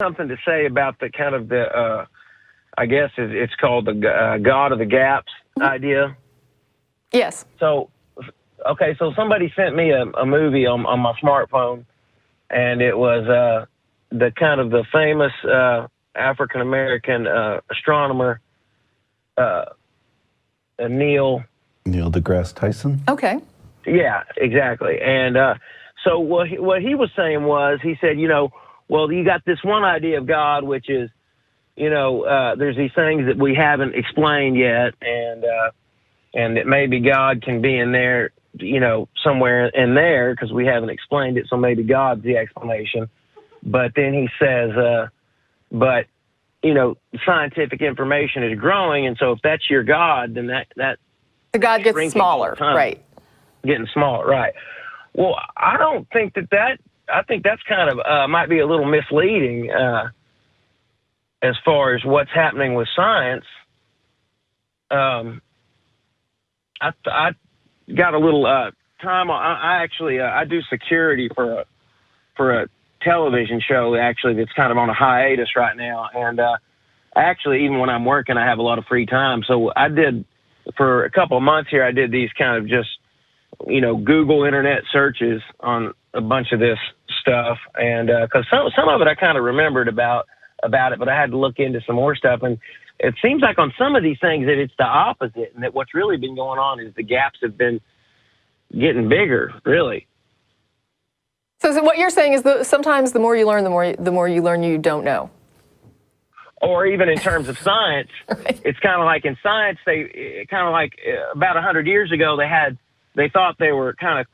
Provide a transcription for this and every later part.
something to say about the kind of the, I guess it's called the God of the Gaps idea. Yes. So, okay, so somebody sent me a movie on my smartphone, and it was the kind of the famous African American astronomer Neil deGrasse Tyson. Okay. Yeah, exactly. And so what he was saying was, he said, well, you got this one idea of God, which is, there's these things that we haven't explained yet, and that maybe God can be in there, somewhere in there, because we haven't explained it, so maybe God's the explanation. But then he says, but scientific information is growing, and so if that's your God, then that the God gets smaller, right? Getting smaller, right? Well, I don't think that. I think that's kind of might be a little misleading as far as what's happening with science. I got a little time. I actually I do security for a television show actually that's kind of on a hiatus right now, and actually even when I'm working, I have a lot of free time. So I did for a couple of months here. I did these kind of just Google internet searches on a bunch of this stuff, and because some of it I kind of remembered about it, but I had to look into some more stuff, and it seems like on some of these things that it's the opposite, and that what's really been going on is the gaps have been getting bigger, really. So what you're saying is sometimes the more you learn, the more you learn you don't know. Or even in terms of science, right. It's kind of like in science, about 100 years ago, they thought they were kind of,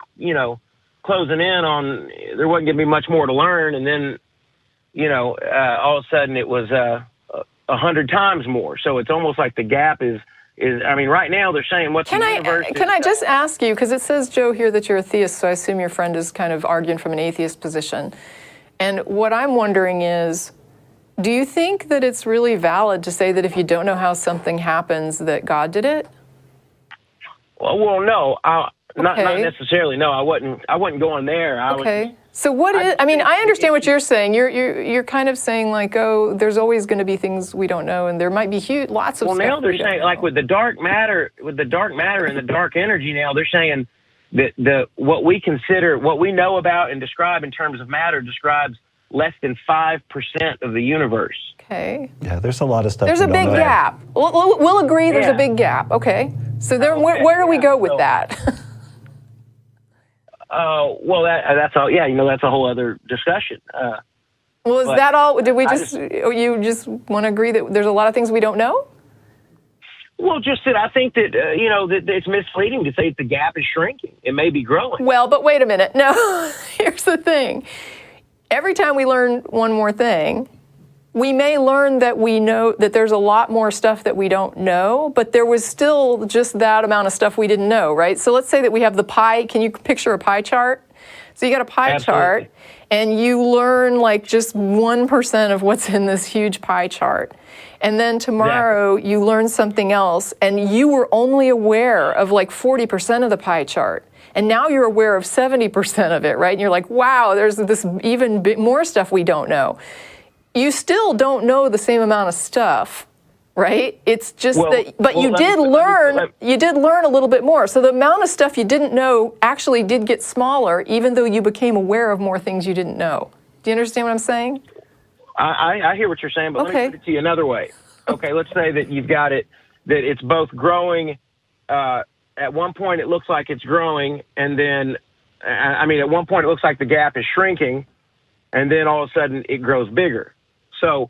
closing in on, there wasn't going to be much more to learn. And then, all of a sudden it was 100 times more. So it's almost like the gap is right now they're saying what's the universe. Can I just ask you, because it says, Joe, here that you're a theist, so I assume your friend is kind of arguing from an atheist position. And what I'm wondering is, do you think that it's really valid to say that if you don't know how something happens, that God did it? Well, no, not necessarily. No, I wasn't going there. So what is? I mean, I understand what you're saying. You're kind of saying like, oh, there's always going to be things we don't know, and there might be lots of. Well, stuff now they're saying like with the dark matter and the dark energy. Now they're saying that what we know about and describe in terms of matter describes less than 5% of the universe. Okay. Yeah, there's a lot of stuff. There's a big gap. We'll agree. There's a big gap. Okay. So then, where do we go with that? Well, that's all. Yeah, that's a whole other discussion. Well, is that all? Did we you just want to agree that there's a lot of things we don't know? Well, just that I think that that it's misleading to say that the gap is shrinking. It may be growing. Well, but wait a minute. No, here's the thing. Every time we learn one more thing, we may learn that we know that there's a lot more stuff that we don't know, but there was still just that amount of stuff we didn't know, right? So let's say that we have the pie. Can you picture a pie chart? So you got a pie chart, and you learn like just 1% of what's in this huge pie chart. And then tomorrow you learn something else, and you were only aware of like 40% of the pie chart. And now you're aware of 70% of it, right? And you're like, wow, there's this even more stuff we don't know. You still don't know the same amount of stuff, right? It's just but you did learn a little bit more. So the amount of stuff you didn't know actually did get smaller, even though you became aware of more things you didn't know. Do you understand what I'm saying? I hear what you're saying, but let me put it to you another way. Okay, let's say that you've got it, that it's both growing. At one point, it looks like it's growing, and then, at one point, it looks like the gap is shrinking, and then all of a sudden, it grows bigger. So,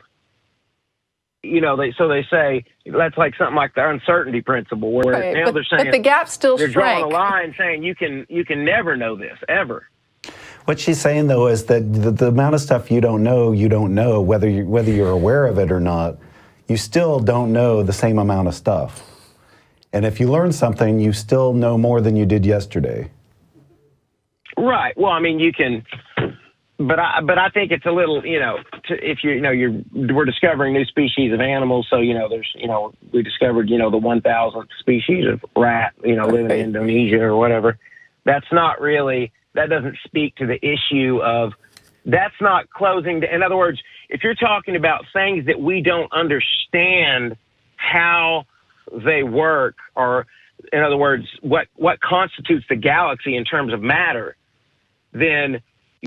they say that's like something like the uncertainty principle, where now they're saying, but the gap still they're drawing a line saying you can never know this ever. What she's saying though is that the amount of stuff you don't know, whether you're aware of it or not, you still don't know the same amount of stuff. And if you learn something, you still know more than you did yesterday. Right. Well, you can, but I think it's a little, if we're discovering new species of animals. So, there's, we discovered, the 1,000th species of rat, living in Indonesia or whatever. That's not really, that doesn't speak to the issue of, that's not closing. In other words, if you're talking about things that we don't understand how they work, or in other words, what constitutes the galaxy in terms of matter, then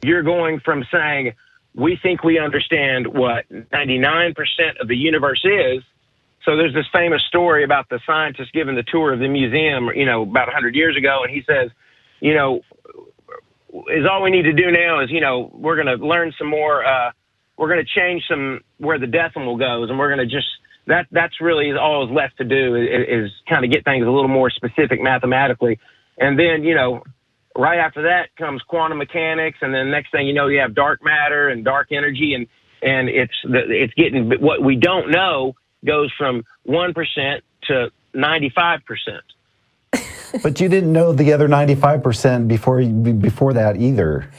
you're going from saying we think we understand what 99% of the universe is. So there's this famous story about the scientist giving the tour of the museum, about 100 years ago, and he says, is all we need to do now is, we're going to learn some more, we're going to change some where the decimal goes, and we're going to just, that's really all is left to do is kind of get things a little more specific mathematically. And then, right after that comes quantum mechanics, and then next thing you know, you have dark matter and dark energy, and it's getting, what we don't know goes from 1% to 95%. But you didn't know the other 95% before that either.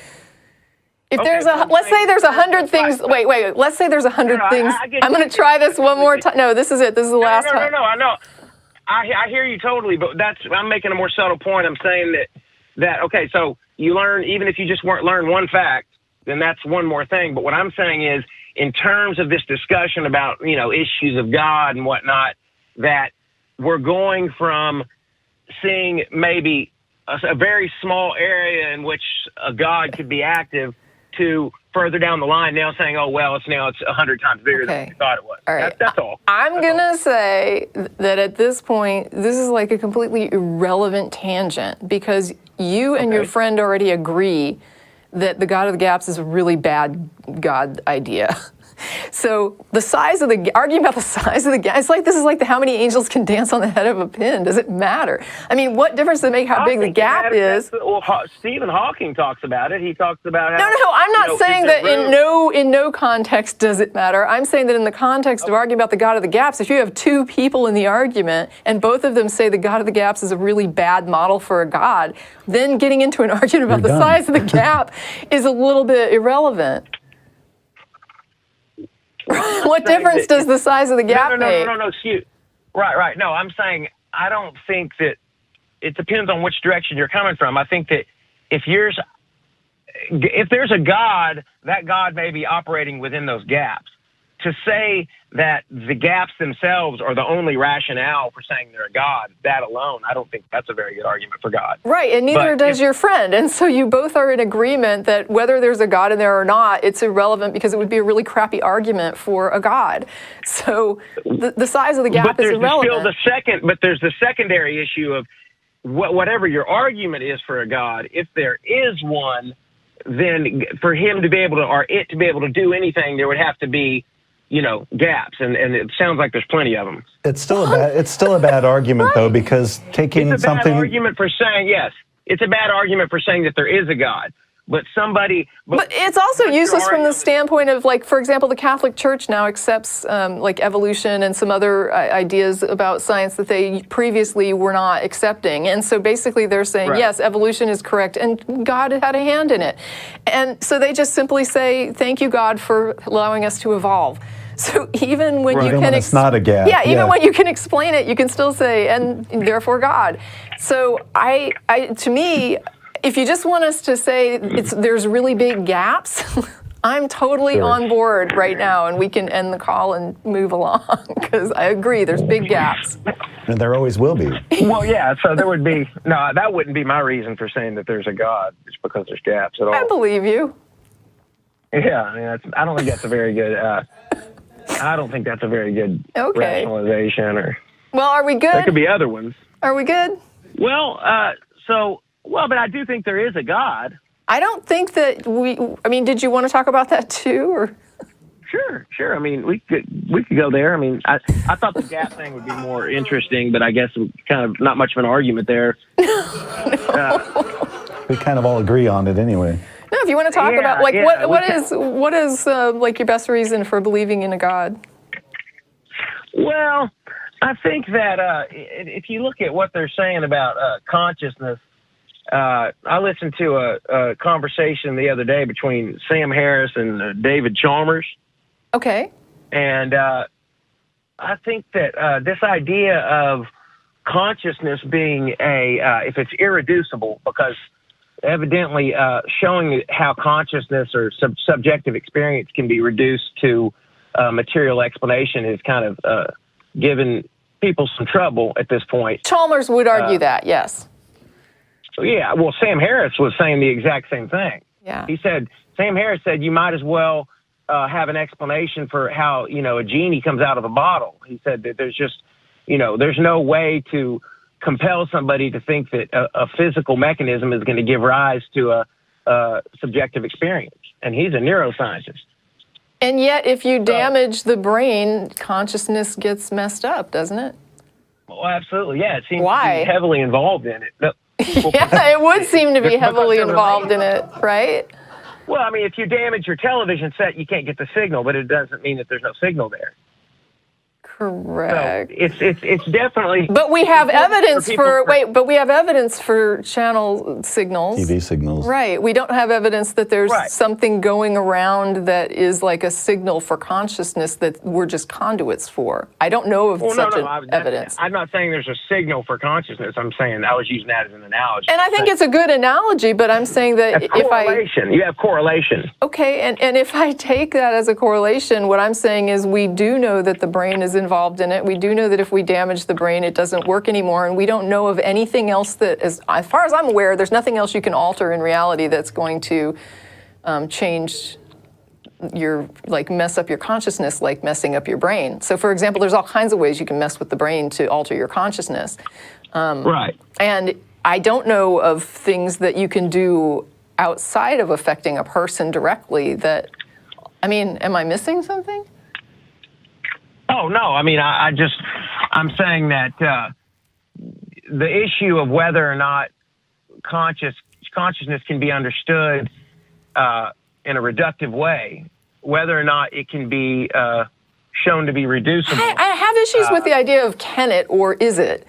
If there's let's say there's 100 things. Wait. Let's say there's 100 things. I'm going to try this one more time. No, this is it. This is the last time. No. I know. I hear you totally, but I'm making a more subtle point. I'm saying that okay. So you learn, even if you just learn one fact, then that's one more thing. But what I'm saying is, in terms of this discussion about issues of God and whatnot, that we're going from seeing maybe a very small area in which a God could be active to further down the line now saying, oh, well, it's 100 times bigger than we thought it was. All right. That's all. I'm going to say that at this point, this is like a completely irrelevant tangent, because you and your friend already agree that the God of the gaps is a really bad God idea. So the size of arguing about the size of the gap, this is like how many angels can dance on the head of a pin. Does it matter? I mean, what difference does it make how big the gap is? Well, Stephen Hawking talks about it. He talks about how... No, I'm not saying that in no context does it matter. I'm saying that in the context of arguing about the God of the gaps, if you have two people in the argument and both of them say the God of the gaps is a really bad model for a God, then getting into an argument about the size of the gap is a little bit irrelevant. What difference does the size of the gap make? No, excuse. Right. No, I'm saying I don't think that it depends on which direction you're coming from. I think that if there's a God, that God may be operating within those gaps. To say that the gaps themselves are the only rationale for saying they're a God, that alone, I don't think that's a very good argument for God. Right, and neither does your friend. And so you both are in agreement that whether there's a God in there or not, it's irrelevant, because it would be a really crappy argument for a God. So the size of the gap is irrelevant. But there's the secondary issue of whatever your argument is for a God, if there is one, then for him to be able to, or it to be able to do anything, there would have to be gaps, and it sounds like there's plenty of them. It's still a bad argument though, because taking it's a something. Bad argument for saying yes. It's a bad argument for saying that there is a God, but it's also useless from the standpoint of, like, for example, the Catholic Church now accepts like evolution and some other ideas about science that they previously were not accepting, and so basically they're saying yes, evolution is correct, and God had a hand in it, and so they just simply say thank you, God, for allowing us to evolve. So even when you can, it's not a gap. Yeah, even when you can explain it, you can still say, and therefore God. So to me, if you just want us to say there's really big gaps, I'm totally on board right now, and we can end the call and move along, because I agree, there's big gaps. And there always will be. Well, yeah, so there would be, no, that wouldn't be my reason for saying that there's a God, just because there's gaps at all. I believe you. Yeah, I mean, I don't think that's a very good, rationalization. Well, are we good? There could be other ones. Are we good? Well, but I do think there is a God. I don't think that did you want to talk about that too, or? Sure. I mean, we could go there. I mean, I thought the gap thing would be more interesting, but I guess kind of not much of an argument there. We kind of all agree on it anyway. No, if you want to talk about, like, what is like your best reason for believing in a God? Well, I think that if you look at what they're saying about consciousness, I listened to a conversation the other day between Sam Harris and David Chalmers. Okay. And I think that this idea of consciousness being if it's irreducible, because evidently showing how consciousness or subjective experience can be reduced to material explanation is kind of given people some trouble at this point. Chalmers would argue that, yes. Yeah, well, Sam Harris was saying the exact same thing. Yeah. Sam Harris said you might as well have an explanation for how, a genie comes out of a bottle. He said that there's just, there's no way to compel somebody to think that a physical mechanism is going to give rise to a subjective experience. And he's a neuroscientist. And yet, if you damage the brain, consciousness gets messed up, doesn't it? Well, absolutely. Yeah, it seems Why? to be heavily involved in it. No, yeah, it would seem to be heavily involved in it, right? Well, I mean, if you damage your television set, you can't get the signal, but it doesn't mean that there's no signal there. Correct. So it's definitely. But we have evidence but we have evidence for channel signals. TV signals. Right. We don't have evidence that there's something going around that is like a signal for consciousness that we're just conduits for. I don't know of such evidence. I'm not saying there's a signal for consciousness. I'm saying I was using that as an analogy. And I think it's a good analogy, but I'm saying that you have correlation. Okay, and if I take that as a correlation, what I'm saying is we do know that the brain is involved in it. We do know that if we damage the brain, it doesn't work anymore, and we don't know of anything else that is, as far as I'm aware, there's nothing else you can alter in reality that's going to change mess up your consciousness, like messing up your brain. So, for example, there's all kinds of ways you can mess with the brain to alter your consciousness. Right. And I don't know of things that you can do outside of affecting a person directly that, am I missing something? Oh, no. I mean, I'm saying that the issue of whether or not consciousness can be understood in a reductive way, whether or not it can be shown to be reducible. I have issues with the idea of can it or is it,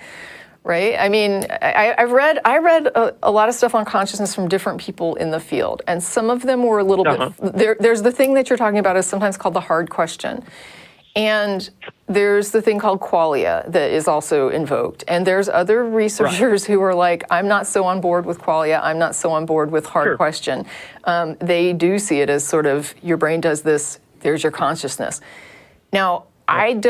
right? I mean, I read a lot of stuff on consciousness from different people in the field, and some of them were a little bit, there's the thing that you're talking about is sometimes called the hard question. And there's the thing called qualia that is also invoked. And there's other researchers who are like, I'm not so on board with qualia, I'm not so on board with hard question. They do see it as sort of, your brain does this, there's your consciousness. Now, I'm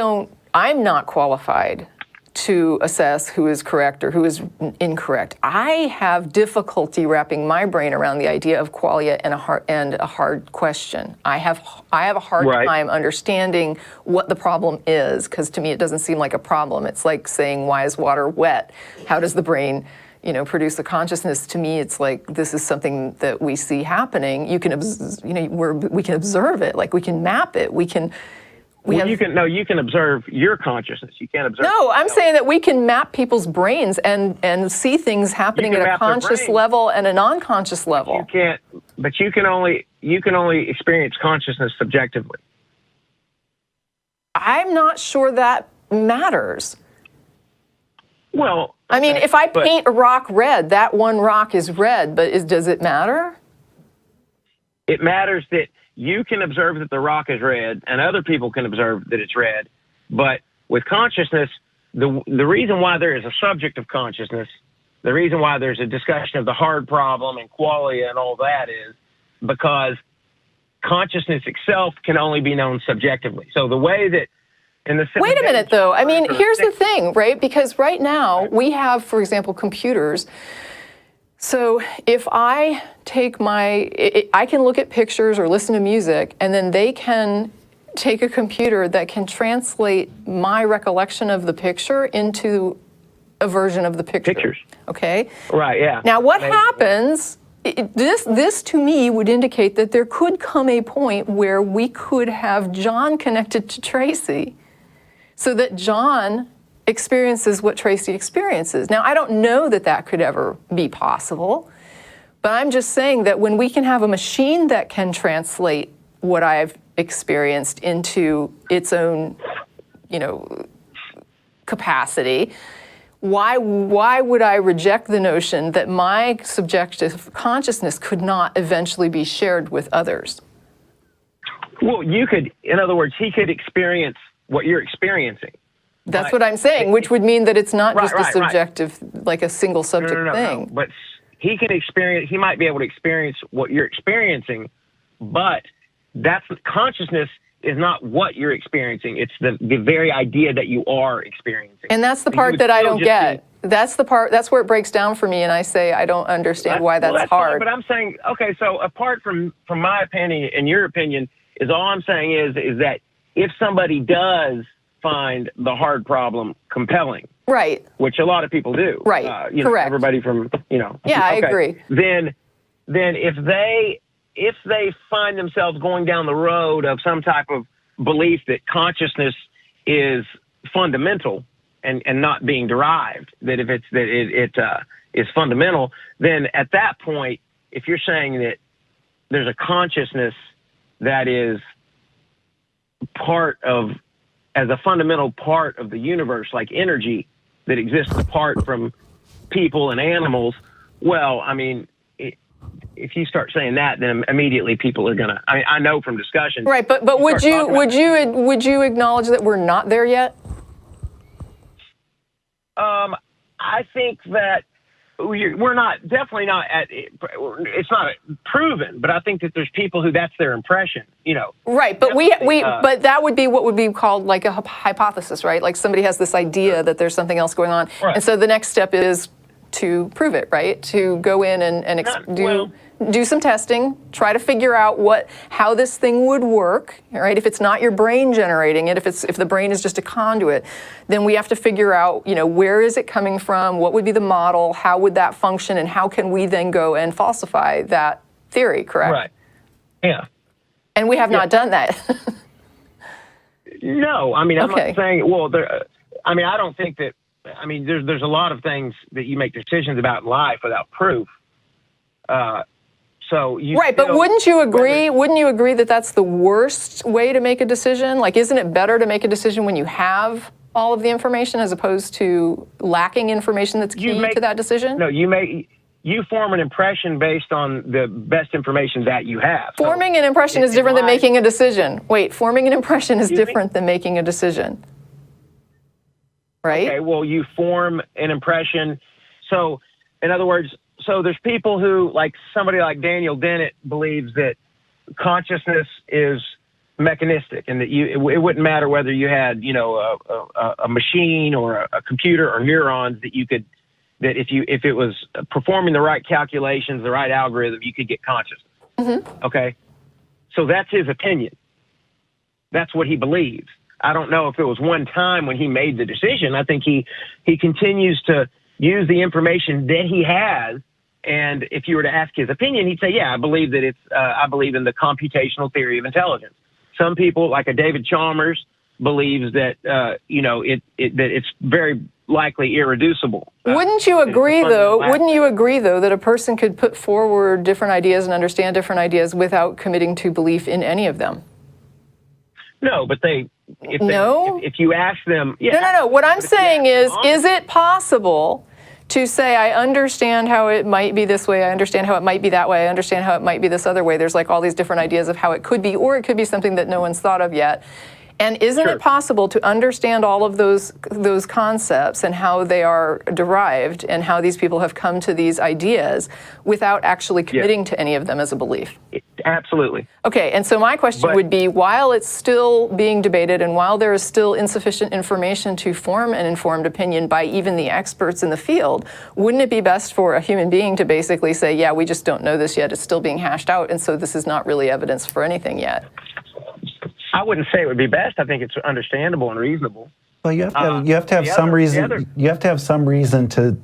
not qualified to assess who is correct or who is incorrect. I have difficulty wrapping my brain around the idea of qualia and a hard question. I have a hard time understanding what the problem is, because to me it doesn't seem like a problem. It's like saying, why is water wet? How does the brain produce a consciousness? To me, it's like, this is something that we see happening. You can we can observe it, like we can map it, you can observe your consciousness. You can't observe. No, I'm saying that we can map people's brains and see things happening at a conscious level and a non-conscious level. But you can only experience consciousness subjectively. I'm not sure that matters. Well, if I paint a rock red, that one rock is red, but does it matter? It matters that you can observe that the rock is red, and other people can observe that it's red. But with consciousness, the reason why there is a subject of consciousness, the reason why there's a discussion of the hard problem and qualia and all that is because consciousness itself can only be known subjectively. So the way that Wait a minute, though. Here's the thing, right? Because right now we have, for example, computers. So if I take I can look at pictures or listen to music, and then they can take a computer that can translate my recollection of the picture into a version of the picture. Pictures. Okay? Right, yeah. Now what happens, this to me would indicate that there could come a point where we could have John connected to Tracie so that John experiences what Tracie experiences. Now, I don't know that could ever be possible, but I'm just saying that when we can have a machine that can translate what I've experienced into its own, capacity, why would I reject the notion that my subjective consciousness could not eventually be shared with others? Well, in other words, he could experience what you're experiencing. That's what I'm saying, which would mean that it's not just a subjective, like a single subject thing. No. But he might be able to experience what you're experiencing, but consciousness is not what you're experiencing. It's the very idea that you are experiencing. And that's the part that I don't get. That's where it breaks down for me, and I say I don't understand why that's hard. Fine, but I'm saying, okay, so apart from my opinion and your opinion, all I'm saying is that if somebody does find the hard problem compelling, right, which a lot of people do, right, correct, everybody from yeah, I agree. Then if they find themselves going down the road of some type of belief that consciousness is fundamental and not being derived, that if it is fundamental, then at that point, if you're saying that there's a consciousness that is as a fundamental part of the universe, like energy that exists apart from people and animals, well, I mean, if you start saying that, then immediately people are gonna. I know from discussion. Right, but would you acknowledge that we're not there yet? I think that we're definitely not at. It's not proven, but I think that there's people who that's their impression. Right, but but that would be what would be called like a hypothesis, right? Like somebody has this idea that there's something else going on, right. And so the next step is to prove it, right? To go in and do some testing, try to figure out how this thing would work, right? If it's not your brain generating it, if the brain is just a conduit, then we have to figure out, where is it coming from? What would be the model? How would that function? And how can we then go and falsify that theory, correct? Right. Yeah. And we have not done that. No, I mean, I'm not saying, I don't think that, there's a lot of things that you make decisions about in life without proof. Right, but wouldn't you agree? Wouldn't you agree that that's the worst way to make a decision? Like, isn't it better to make a decision when you have all of the information as opposed to lacking information that's key to that decision? No, you form an impression based on the best information that you have. Forming an impression is different than making a decision. Wait, forming an impression is different than making a decision. Right? Okay, well, you form an impression. So, in other words, there's people who, like somebody like Daniel Dennett, believes that consciousness is mechanistic and that it wouldn't matter whether you had, a machine or a computer or neurons that if it was performing the right calculations, the right algorithm, you could get consciousness. Mm-hmm. Okay. So that's his opinion. That's what he believes. I don't know if it was one time when he made the decision. I think he continues to use the information that he has. And if you were to ask his opinion, he'd say, yeah, I believe that I believe in the computational theory of intelligence. Some people, like a David Chalmers, believes that, that it's very likely irreducible. Wouldn't you agree, though, that a person could put forward different ideas and understand different ideas without committing to belief in any of them? No, but if you ask them... Yeah, No. What I'm saying is it possible to say, I understand how it might be this way, I understand how it might be that way, I understand how it might be this other way. There's like all these different ideas of how it could be, or it could be something that no one's thought of yet. And isn't it possible to understand all of those concepts and how they are derived and how these people have come to these ideas without actually committing to any of them as a belief? Absolutely. Okay, and so my question would be, while it's still being debated and while there is still insufficient information to form an informed opinion by even the experts in the field, wouldn't it be best for a human being to basically say, yeah, we just don't know this yet, it's still being hashed out, and so this is not really evidence for anything yet? I wouldn't say it would be best. I think it's understandable and reasonable. Well, you have to have some reason. You have to have some reason to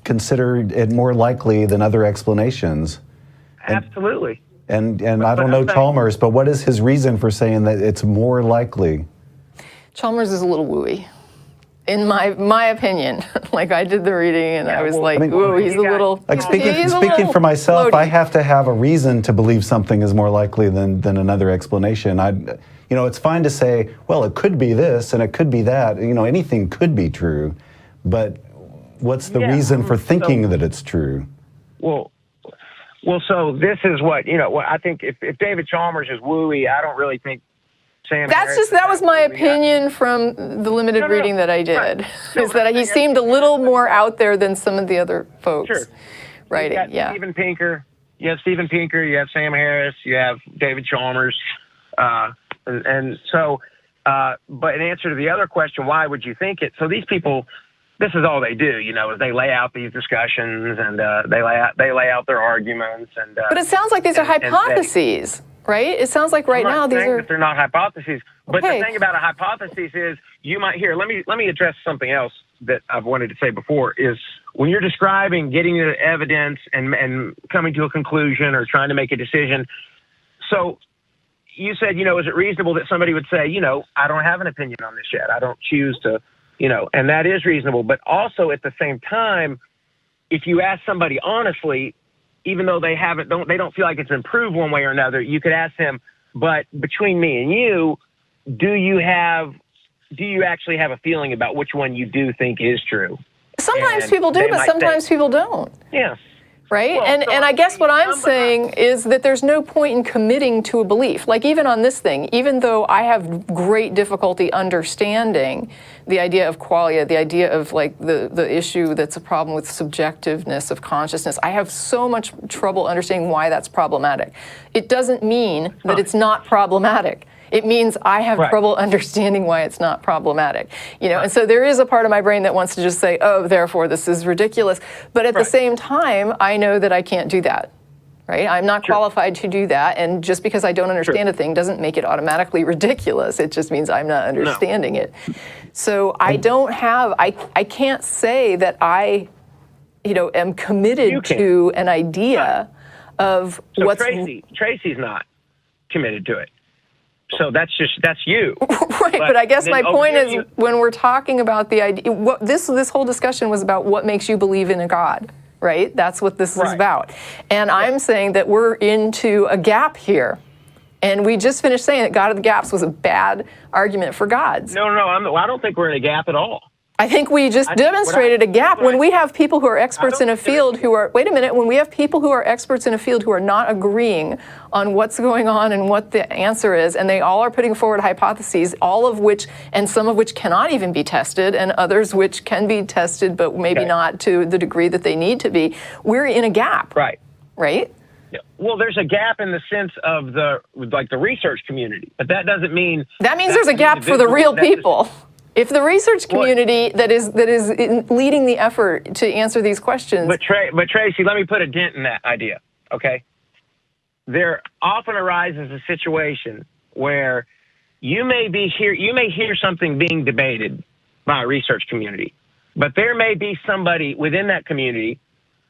consider it more likely than other explanations. Absolutely. And I don't know Chalmers, but what is his reason for saying that it's more likely? Chalmers is a little wooey, in my opinion. Like, I did the reading and I was ooh, he's a little. Like speaking for myself, floaty. I have to have a reason to believe something is more likely than another explanation. It's fine to say, well, it could be this and it could be that. Anything could be true, but what's the reason for thinking that it's true? Well, so this is what I think. If David Chalmers is wooey, I don't really think Sam. That was my opinion from the limited reading that I did. Is that he seemed a little more out there than some of the other folks. Sure. writing. You got Steven Pinker. You have Steven Pinker. You have Sam Harris. You have David Chalmers. And so, but in answer to the other question, why would you think it? So these people, this is all they do, is they lay out these discussions and they lay out their arguments. And but it sounds like these are hypotheses, right? It sounds like right now these are. That they're not hypotheses. But the thing about a hypothesis is you might hear. Let me address something else that I've wanted to say before is when you're describing getting the evidence and coming to a conclusion or trying to make a decision. So you said, is it reasonable that somebody would say, I don't have an opinion on this yet. I don't choose to, and that is reasonable. But also at the same time, if you ask somebody honestly, even though they don't feel like it's been proved one way or another, you could ask them, but between me and you, do you actually have a feeling about which one you do think is true? Sometimes people do, but sometimes people don't. Yeah. Right? Well, and I guess what I'm saying is that there's no point in committing to a belief. Like even on this thing, even though I have great difficulty understanding the idea of qualia, the idea of like the issue that's a problem with subjectiveness of consciousness, I have so much trouble understanding why that's problematic. It doesn't mean that it's not problematic. It means I have trouble understanding why it's not problematic, and so there is a part of my brain that wants to just say, oh, therefore this is ridiculous. But at the same time, I know that I can't do that, right? I'm not qualified to do that. And just because I don't understand a thing doesn't make it automatically ridiculous. It just means I'm not understanding it. So I can't say that I, am committed to an idea of what's. Tracie's not committed to it. So that's you. Right, but I guess my point is when we're talking about the idea, this whole discussion was about what makes you believe in a God, right? That's what this is about. And I'm saying that we're into a gap here. And we just finished saying that God of the gaps was a bad argument for gods. No, I don't think we're in a gap at all. I think we just demonstrated a gap when we have people who are experts in a field who are, when we have people who are experts in a field who are not agreeing on what's going on and what the answer is, and they all are putting forward hypotheses, all of which, and some of which cannot even be tested, and others which can be tested, but maybe not to the degree that they need to be, we're in a gap. Right? Yeah. Well, there's a gap in the sense of the research community, but that doesn't mean... That means there's a gap for the real people. If the research community that is leading the effort to answer these questions... But Tracie, let me put a dent in that idea, okay? There often arises a situation where you may hear something being debated by a research community, but there may be somebody within that community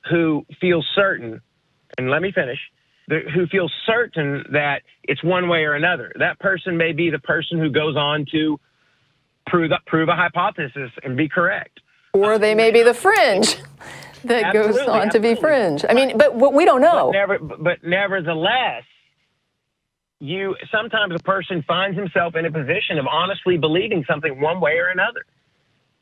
who feels certain, and let me finish, who feels certain that it's one way or another. That person may be the person who goes on to prove a hypothesis and be correct. Or they may be the fringe that goes on to be fringe. I mean, but we don't know. But nevertheless, sometimes a person finds himself in a position of honestly believing something one way or another.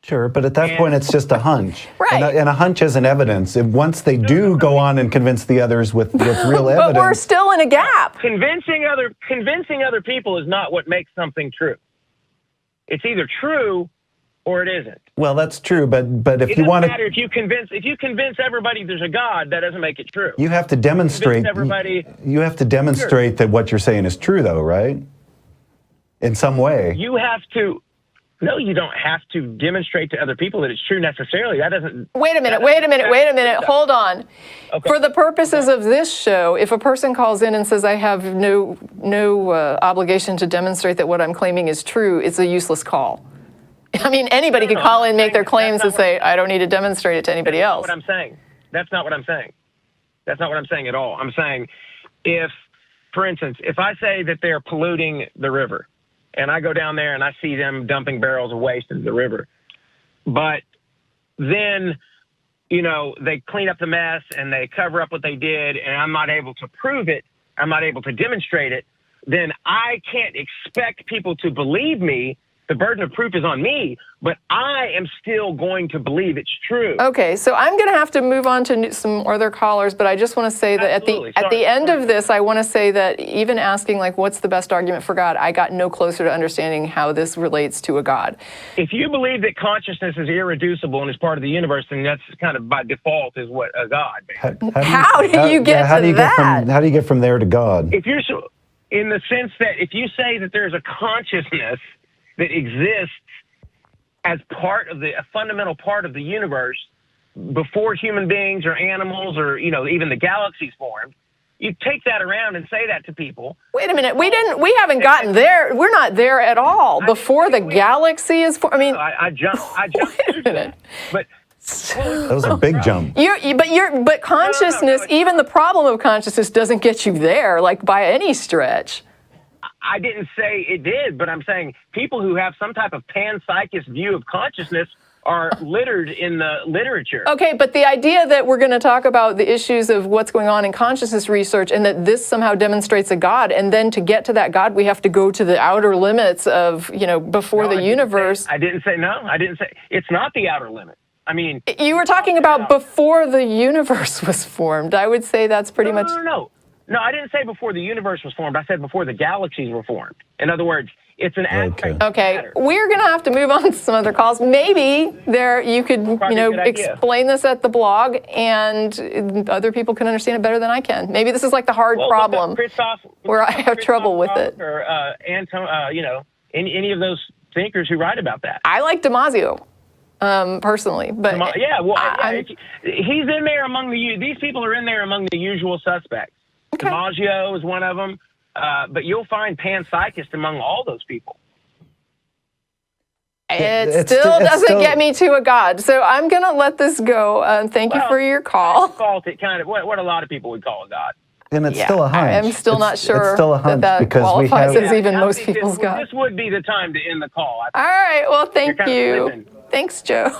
Sure, but at that point, it's just a hunch. Right. And a hunch isn't evidence. Once they do go on and convince the others with real evidence... But we're still in a gap. Convincing other people is not what makes something true. It's either true or it isn't. Well, that's true, but if you want to... It doesn't matter if you convince everybody there's a God, that doesn't make it true. You have to demonstrate... You have to demonstrate that what you're saying is true, though, right? In some way. You have to... No, you don't have to demonstrate to other people that it's true necessarily. That doesn't... Wait a minute. Hold on. Okay. For the purposes of this show, if a person calls in and says, I have no obligation to demonstrate that what I'm claiming is true, it's a useless call. I mean, anybody could call in, make their claims, and say, I don't need to demonstrate it to anybody else. That's not what I'm saying. That's not what I'm saying. That's not what I'm saying at all. I'm saying for instance, if I say that they're polluting the river, and I go down there and I see them dumping barrels of waste into the river. But then, they clean up the mess and they cover up what they did, and I'm not able to prove it, I'm not able to demonstrate it, then I can't expect people to believe me The burden of proof is on me, but I am still going to believe it's true. Okay, so I'm going to have to move on to some other callers, but I just want to say that at the end of this, I want to say that even asking, like, what's the best argument for God, I got no closer to understanding how this relates to a God. If you believe that consciousness is irreducible and is part of the universe, then that's kind of by default is what a God. How do you get to that? How do you get from there to God? If you're in the sense that if you say that there's a consciousness that exists as a fundamental part of the universe before human beings or animals or, even the galaxies formed, you take that around and say that to people. Wait a minute, we haven't gotten there. We're not there at all. Before the galaxy is formed. I mean, I jumped wait a minute. But that was a big jump. But consciousness, even the problem of consciousness doesn't get you there, like by any stretch. I didn't say it did, but I'm saying people who have some type of panpsychist view of consciousness are littered in the literature. Okay, but the idea that we're going to talk about the issues of what's going on in consciousness research and that this somehow demonstrates a God, and then to get to that God, we have to go to the outer limits of, before the universe. I didn't say it's not the outer limit. I mean, you were talking about before the universe was formed. I would say that's pretty much. No, I didn't say before the universe was formed. I said before the galaxies were formed. In other words, it's an aspect. Okay, we're going to have to move on to some other calls. Maybe you could, explain this at the blog, and other people can understand it better than I can. Maybe this is like the hard problem where I have trouble with it. Or any of those thinkers who write about that. I like Damasio. Personally, but he's in there among these people are in there among the usual suspects. Okay. DiMaggio is one of them, but you'll find panpsychists among all those people. It still doesn't get me to a God, so I'm going to let this go. Thank you for your call. By default, it kind of what a lot of people would call a God. And it's still a hunch. I'm still not sure it's still a hunch that qualifies as even most people's God. This would be the time to end the call. All right, well, thank you. Thanks, Joe.